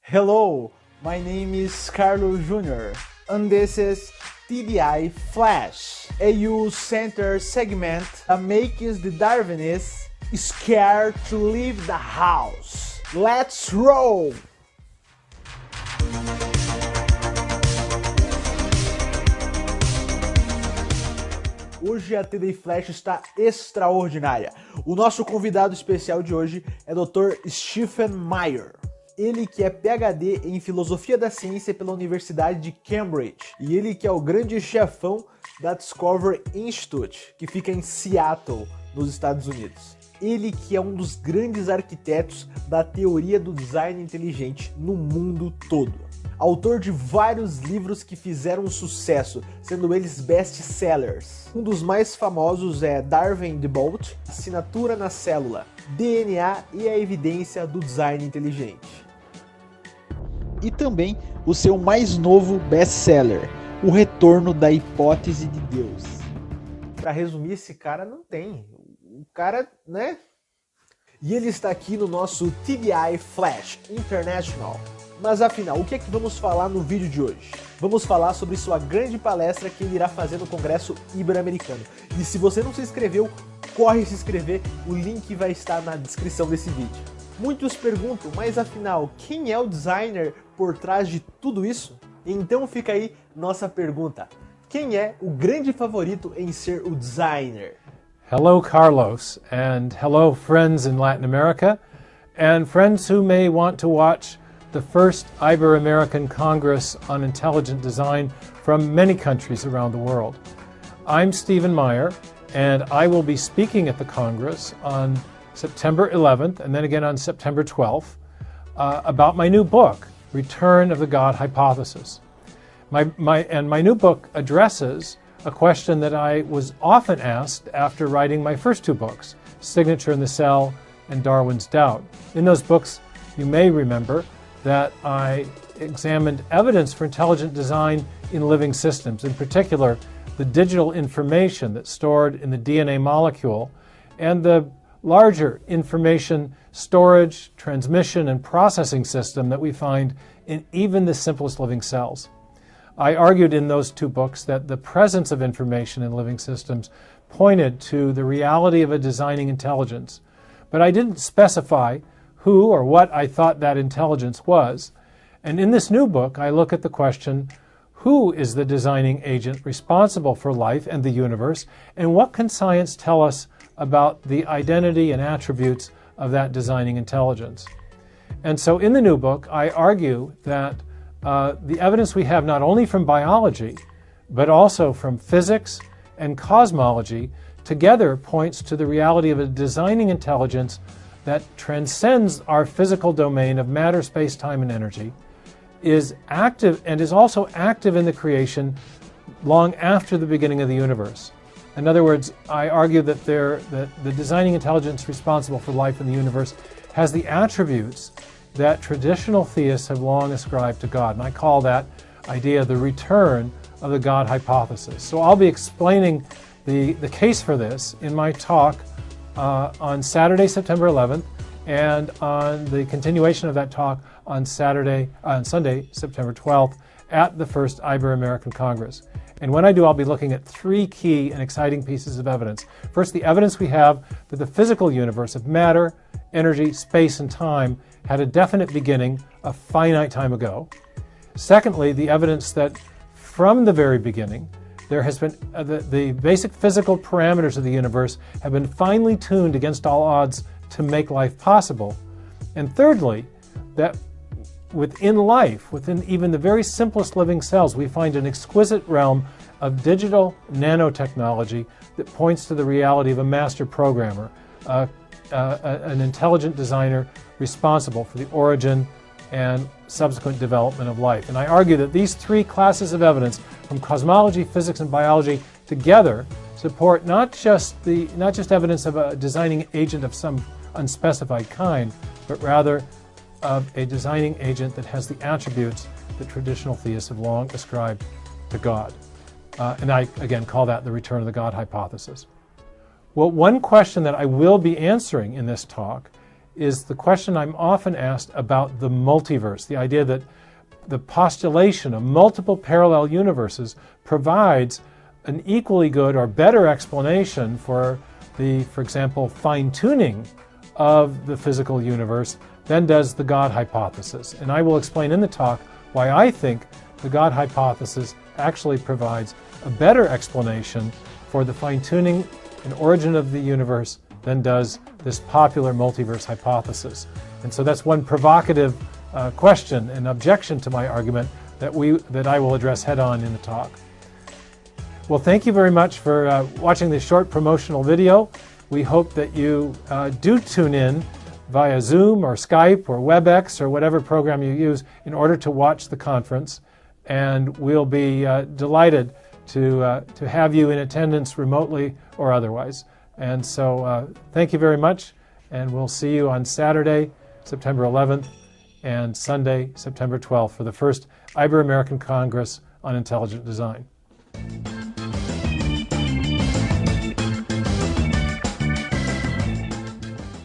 Hello, my name is Carlos Jr. and this is TDI Flash, a U-center segment that makes the Darwinists scared to leave the house. Let's roll! Hoje a TDI Flash está extraordinária. O nosso convidado especial de hoje é Dr. Stephen Meyer. Ele que é PhD em Filosofia da Ciência pela Universidade de Cambridge. E ele que é o grande chefão da Discovery Institute, que fica em Seattle, nos Estados Unidos. Ele que é um dos grandes arquitetos da teoria do design inteligente no mundo todo. Autor de vários livros que fizeram sucesso, sendo eles best-sellers. Um dos mais famosos é Darwin the Boat, Assinatura na Célula, DNA e a Evidência do Design Inteligente. E também o seu mais novo best-seller, O Retorno da Hipótese de Deus. Para resumir, esse cara não tem. O cara, né? E ele está aqui no nosso TDI Flash International. Mas afinal, o que é que vamos falar no vídeo de hoje? Vamos falar sobre sua grande palestra que ele irá fazer no Congresso Ibero-Americano. E se você não se inscreveu, corre se inscrever, o link vai estar na descrição desse vídeo. Muitos perguntam, mas afinal, quem é o designer por trás de tudo isso? Então fica aí nossa pergunta. Quem é o grande favorito em ser o designer? Hello, Carlos, and hello, friends in Latin America, and friends who may want to watch the first Ibero-American Congress on Intelligent Design from many countries around the world. I'm Stephen Meyer, and I will be speaking at the Congress on September 11th and then again on September 12th about my new book, Return of the God Hypothesis. My new book addresses a question that I was often asked after writing my first two books, Signature in the Cell and Darwin's Doubt. In those books, you may remember that I examined evidence for intelligent design in living systems, in particular the digital information that's stored in the DNA molecule and the larger information storage, transmission, and processing system that we find in even the simplest living cells. I argued in those two books that the presence of information in living systems pointed to the reality of a designing intelligence, but I didn't specify who or what I thought that intelligence was. And in this new book, I look at the question, who is the designing agent responsible for life and the universe, and what can science tell us about the identity and attributes of that designing intelligence? And so in the new book, I argue that the evidence we have not only from biology, but also from physics and cosmology together points to the reality of a designing intelligence that transcends our physical domain of matter, space, time, and energy, is active and is also active in the creation long after the beginning of the universe. In other words, I argue that the designing intelligence responsible for life in the universe has the attributes that traditional theists have long ascribed to God. And I call that idea the return of the God hypothesis. So I'll be explaining the case for this in my talk on Saturday, September 11th, and on the continuation of that talk on Sunday, September 12th, at the first Ibero-American Congress. And when I do, I'll be looking at three key and exciting pieces of evidence. First, the evidence we have that the physical universe of matter, energy, space, and time had a definite beginning a finite time ago. Secondly, the evidence that from the very beginning, there has been the basic physical parameters of the universe have been finely tuned against all odds to make life possible. And thirdly, that within life, within even the very simplest living cells, we find an exquisite realm of digital nanotechnology that points to the reality of a master programmer, an intelligent designer responsible for the origin and subsequent development of life. And I argue that these three classes of evidence from cosmology, physics, and biology together support not just evidence of a designing agent of some unspecified kind, but rather of a designing agent that has the attributes that traditional theists have long ascribed to God. And I, again, call that the return of the God hypothesis. Well, one question that I will be answering in this talk is the question I'm often asked about the multiverse, the idea that the postulation of multiple parallel universes provides an equally good or better explanation for the, for example, fine-tuning of the physical universe than does the God hypothesis. And I will explain in the talk why I think the God hypothesis actually provides a better explanation for the fine-tuning and origin of the universe than does this popular multiverse hypothesis. And so that's one provocative question and objection to my argument that I will address head-on in the talk. Well, thank you very much for watching this short promotional video. We hope that you do tune in via Zoom or Skype or WebEx or whatever program you use in order to watch the conference. And we'll be delighted to have you in attendance remotely or otherwise. And so thank you very much, and we'll see you on Saturday, September 11th, and Sunday, September 12th, for the first Iber-American Congress on Intelligent Design.